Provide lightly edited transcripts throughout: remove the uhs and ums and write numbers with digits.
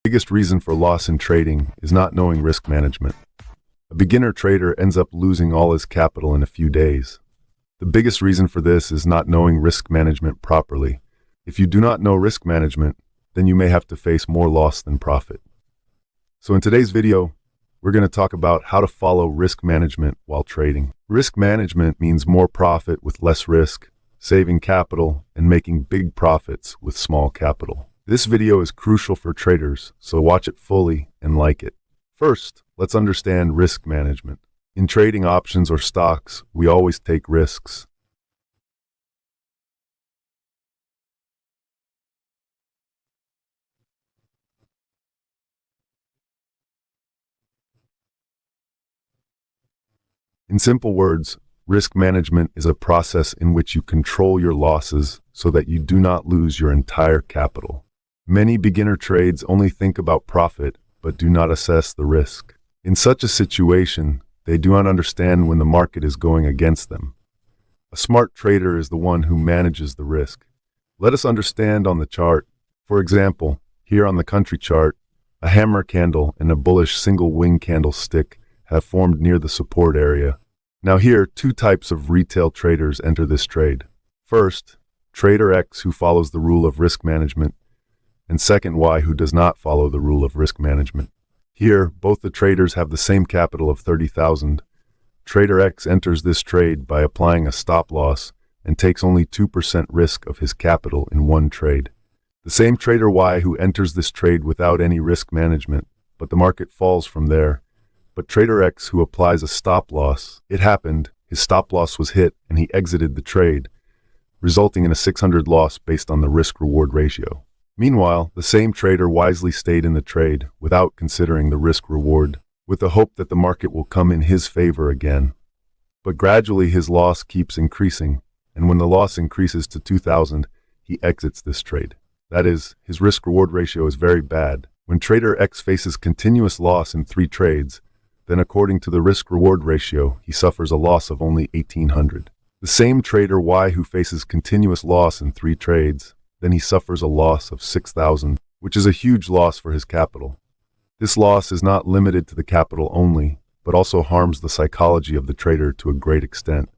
The biggest reason for loss in trading is not knowing risk management. A beginner trader ends up losing all his capital in a few days. The biggest reason for this is not knowing risk management properly. If you do not know risk management, then you may have to face more loss than profit. So in today's video, we're going to talk about how to follow risk management while trading. Risk management means more profit with less risk, saving capital, and making big profits with small capital. This video is crucial for traders, so watch it fully and like it. First, let's understand risk management. In trading options or stocks, we always take risks. In simple words, risk management is a process in which you control your losses so that you do not lose your entire capital. Many beginner trades only think about profit, but do not assess the risk. In such a situation, they do not understand when the market is going against them. A smart trader is the one who manages the risk. Let us understand on the chart. For example, here on the country chart, a hammer candle and a bullish single wing candlestick have formed near the support area. Now here, two types of retail traders enter this trade. First, Trader X, who follows the rule of risk management, and second, Y, who does not follow the rule of risk management. Here, both the traders have the same capital of 30,000. Trader X enters this trade by applying a stop loss and takes only 2% risk of his capital in one trade. The same Trader Y who enters this trade without any risk management, but the market falls from there. But Trader X who applies a stop loss, it happened, his stop loss was hit and he exited the trade, resulting in a 600 loss based on the risk-reward ratio. Meanwhile, the same trader wisely stayed in the trade without considering the risk-reward, with the hope that the market will come in his favor again. But gradually his loss keeps increasing, and when the loss increases to 2,000, he exits this trade. That is, his risk-reward ratio is very bad. When Trader X faces continuous loss in 3 trades, then according to the risk-reward ratio, he suffers a loss of only 1,800. The same Trader Y who faces continuous loss in 3 trades, then he suffers a loss of 6,000, which is a huge loss for his capital. This loss is not limited to the capital only, but also harms the psychology of the trader to a great extent.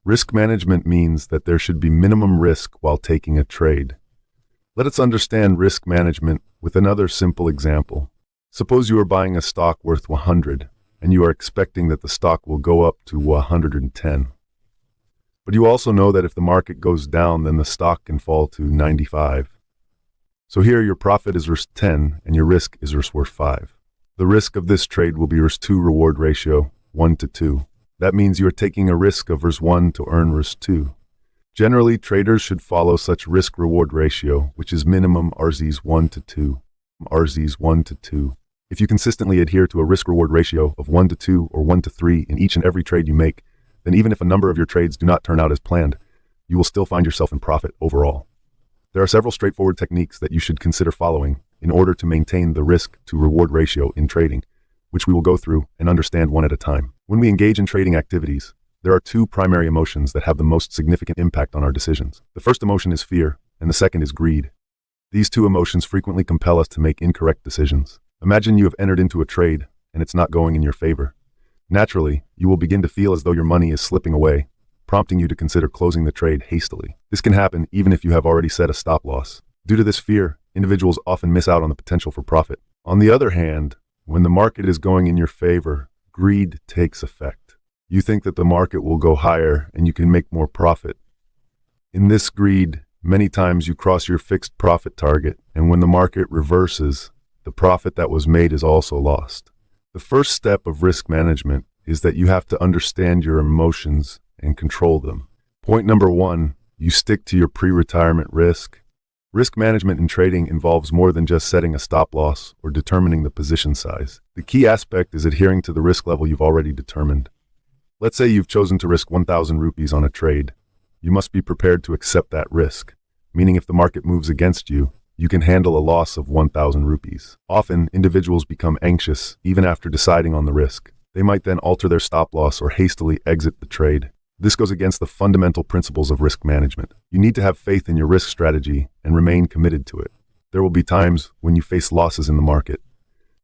Risk management means that there should be minimum risk while taking a trade. Let us understand risk management with another simple example. Suppose you are buying a stock worth 100, and you are expecting that the stock will go up to 110. But you also know that if the market goes down, then the stock can fall to 95. So here your profit is worth 10 and your risk is worth 5. The risk of this trade will be risk 2 reward ratio, 1 to 2. That means you are taking a risk of risk 1 to earn risk 2. Generally, traders should follow such risk-reward ratio, which is minimum RZs 1 to 2. RZs 1 to 2. If you consistently adhere to a risk-reward ratio of 1 to 2 or 1 to 3 in each and every trade you make, then even if a number of your trades do not turn out as planned, you will still find yourself in profit overall. There are several straightforward techniques that you should consider following in order to maintain the risk-to-reward ratio in trading, which we will go through and understand one at a time. When we engage in trading activities, there are 2 primary emotions that have the most significant impact on our decisions. The first emotion is fear, and the second is greed. These 2 emotions frequently compel us to make incorrect decisions. Imagine you have entered into a trade, and it's not going in your favor. Naturally, you will begin to feel as though your money is slipping away, prompting you to consider closing the trade hastily. This can happen even if you have already set a stop loss. Due to this fear, individuals often miss out on the potential for profit. On the other hand, when the market is going in your favor, greed takes effect. You think that the market will go higher and you can make more profit. In this greed, many times you cross your fixed profit target, and when the market reverses, the profit that was made is also lost. The first step of risk management is that you have to understand your emotions and control them. Point number 1, you stick to your pre-retirement risk. Risk management in trading involves more than just setting a stop loss or determining the position size. The key aspect is adhering to the risk level you've already determined. Let's say you've chosen to risk 1,000 rupees on a trade. You must be prepared to accept that risk, meaning if the market moves against you, you can handle a loss of 1,000 rupees. Often, individuals become anxious even after deciding on the risk. They might then alter their stop loss or hastily exit the trade. This goes against the fundamental principles of risk management. You need to have faith in your risk strategy and remain committed to it. There will be times when you face losses in the market.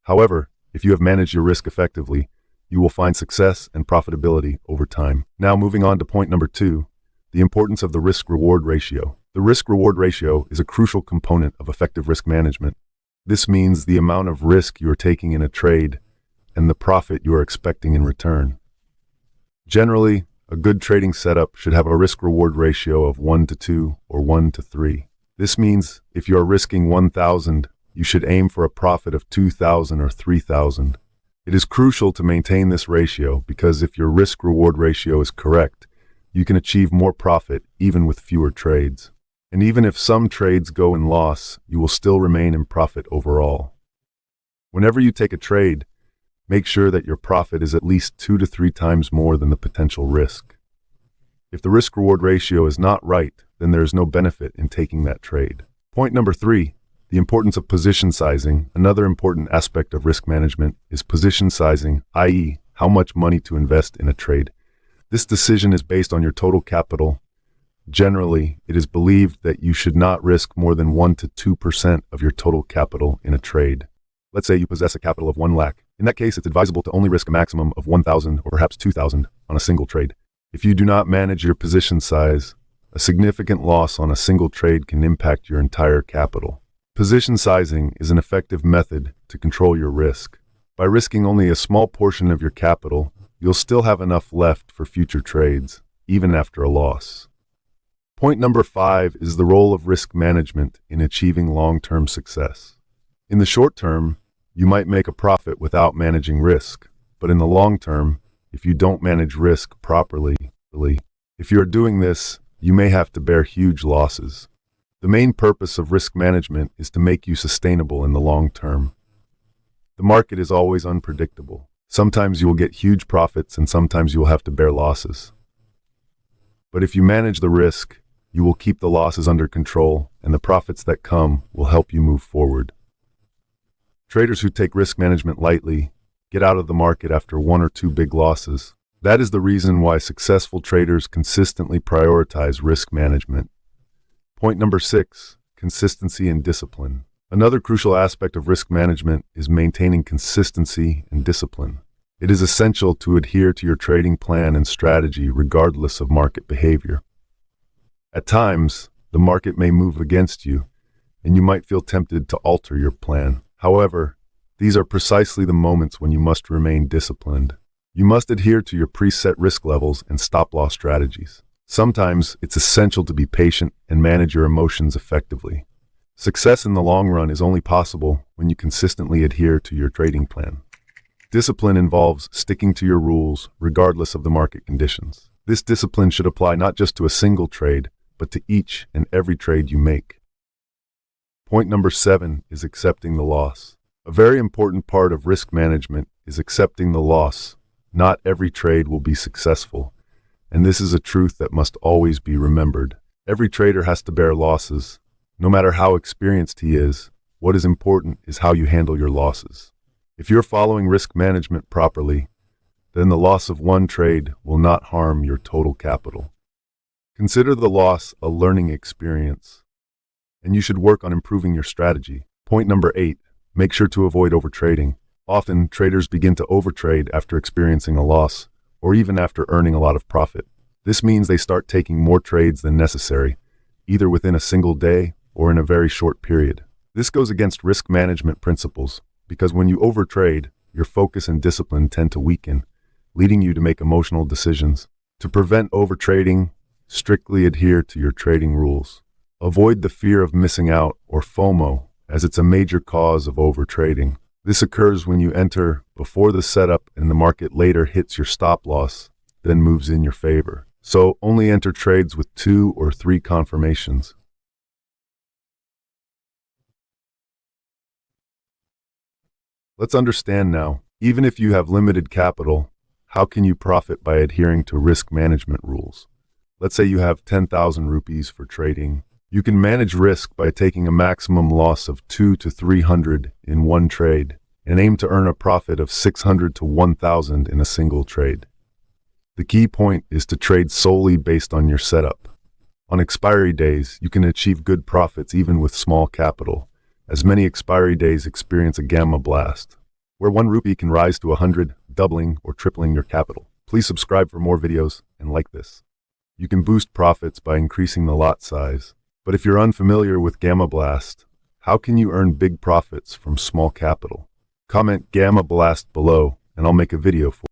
However, if you have managed your risk effectively, you will find success and profitability over time. Now moving on to point number 2, the importance of the risk-reward ratio. The risk-reward ratio is a crucial component of effective risk management. This means the amount of risk you are taking in a trade and the profit you are expecting in return. Generally, a good trading setup should have a risk-reward ratio of 1 to 2 or 1 to 3. This means if you are risking 1,000, you should aim for a profit of 2,000 or 3,000. It is crucial to maintain this ratio because if your risk-reward ratio is correct, you can achieve more profit even with fewer trades. And even if some trades go in loss, you will still remain in profit overall. Whenever you take a trade, make sure that your profit is at least 2 to 3 times more than the potential risk. If the risk-reward ratio is not right, then there is no benefit in taking that trade. Point number 3, the importance of position sizing. Another important aspect of risk management is position sizing, i.e., how much money to invest in a trade. This decision is based on your total capital. Generally, it is believed that you should not risk more than 1 to 2% of your total capital in a trade. Let's say you possess a capital of 1 lakh. In that case, it's advisable to only risk a maximum of 1,000 or perhaps 2,000 on a single trade. If you do not manage your position size, a significant loss on a single trade can impact your entire capital. Position sizing is an effective method to control your risk. By risking only a small portion of your capital, you'll still have enough left for future trades, even after a loss. Point number 5 is the role of risk management in achieving long-term success. In the short term, you might make a profit without managing risk, but in the long term, if you don't manage risk properly, if you're doing this, you may have to bear huge losses. The main purpose of risk management is to make you sustainable in the long term. The market is always unpredictable. Sometimes you will get huge profits and sometimes you will have to bear losses. But if you manage the risk, you will keep the losses under control and the profits that come will help you move forward. Traders who take risk management lightly get out of the market after 1 or 2 big losses. That is the reason why successful traders consistently prioritize risk management. Point number 6, consistency and discipline. Another crucial aspect of risk management is maintaining consistency and discipline. It is essential to adhere to your trading plan and strategy regardless of market behavior. At times, the market may move against you, and you might feel tempted to alter your plan. However, these are precisely the moments when you must remain disciplined. You must adhere to your preset risk levels and stop-loss strategies. Sometimes it's essential to be patient and manage your emotions effectively. Success in the long run is only possible when you consistently adhere to your trading plan. Discipline involves sticking to your rules regardless of the market conditions. This discipline should apply not just to a single trade, but to each and every trade you make. Point number 7 is accepting the loss. A very important part of risk management is accepting the loss. Not every trade will be successful, and this is a truth that must always be remembered. Every trader has to bear losses. No matter how experienced he is, what is important is how you handle your losses. If you're following risk management properly, then the loss of one trade will not harm your total capital. Consider the loss a learning experience, and you should work on improving your strategy. Point number 8, make sure to avoid overtrading. Often, traders begin to overtrade after experiencing a loss, or even after earning a lot of profit. This means they start taking more trades than necessary, either within a single day or in a very short period. This goes against risk management principles, because when you overtrade, your focus and discipline tend to weaken, leading you to make emotional decisions. To prevent overtrading, strictly adhere to your trading rules. Avoid the fear of missing out, or FOMO, as it's a major cause of overtrading. This occurs when you enter before the setup and the market later hits your stop loss, then moves in your favor. So only enter trades with 2 or 3 confirmations. Let's understand now, even if you have limited capital, how can you profit by adhering to risk management rules? Let's say you have 10,000 rupees for trading. You can manage risk by taking a maximum loss of 200 to 300 in one trade and aim to earn a profit of 600 to 1,000 in a single trade. The key point is to trade solely based on your setup. On expiry days, you can achieve good profits even with small capital, as many expiry days experience a gamma blast, where 1 rupee can rise to 100, doubling or tripling your capital. Please subscribe for more videos and like this. You can boost profits by increasing the lot size. But if you're unfamiliar with gamma blast, how can you earn big profits from small capital? Comment gamma blast below and I'll make a video for you.